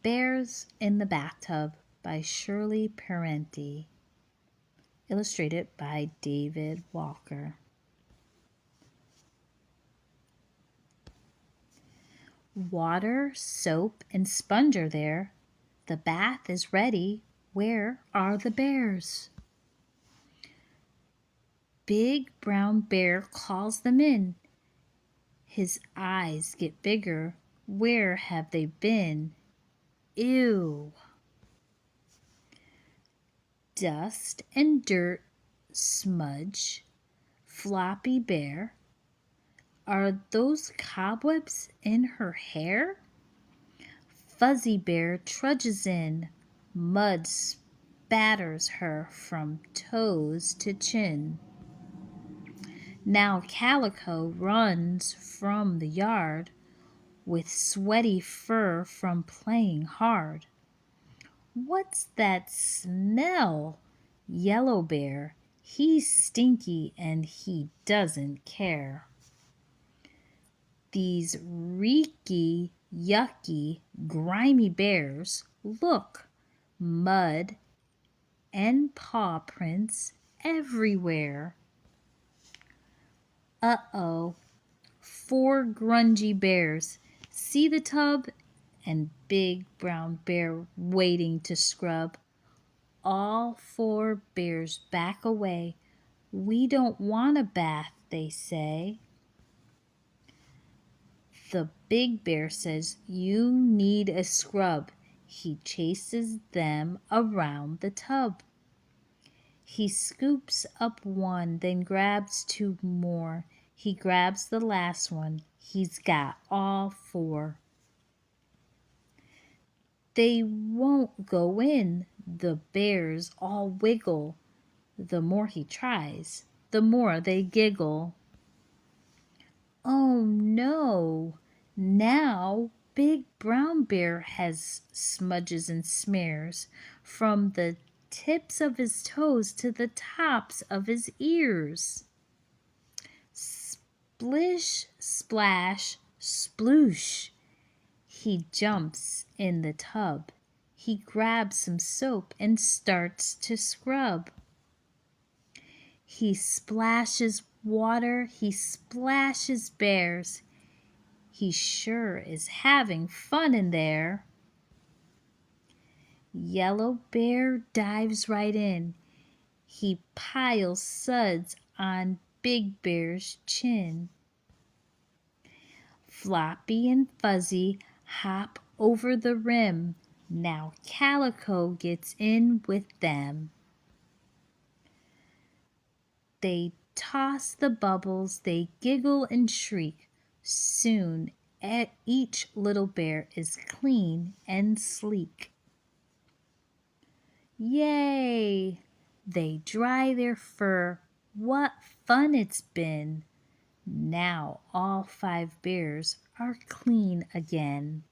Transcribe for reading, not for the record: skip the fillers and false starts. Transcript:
Bears in the Bathtub by Shirley Parenti. Illustrated by David Walker. Water, soap, and sponge are there. The bath is ready. Where are the bears? Big Brown Bear calls them in. His eyes get bigger. Where have they been? Ew. Dust and dirt, smudge. Floppy Bear. Are those cobwebs in her hair? Fuzzy Bear trudges in. Mud spatters her from toes to chin. Now Calico runs from the yard with sweaty fur from playing hard. What's that smell? Yellow Bear. He's stinky and he doesn't care. These reeky, yucky, grimy bears, look, mud and paw prints everywhere. Uh-oh, 4 grungy bears. See the tub? And Big Brown Bear waiting to scrub. All 4 bears back away. We don't want a bath, they say. The Big Bear says, you need a scrub. He chases them around the tub. He scoops up one, then grabs 2 more. He grabs the last one. He's got all 4. They won't go in. The bears all wiggle. The more he tries, the more they giggle. Oh no! Now Big Brown Bear has smudges and smears from the tips of his toes to the tops of his ears. Splish, splash, sploosh. He jumps in the tub. He grabs some soap and starts to scrub. He splashes water, he splashes bears. He sure is having fun in there. Yellow Bear dives right in. He piles suds on Big Bear's chin. Floppy and Fuzzy hop over the rim. Now Calico gets in with them. They toss the bubbles, they giggle and shriek. Soon each little bear is clean and sleek. Yay! They dry their fur. What fun it's been! Now all 5 bears are clean again.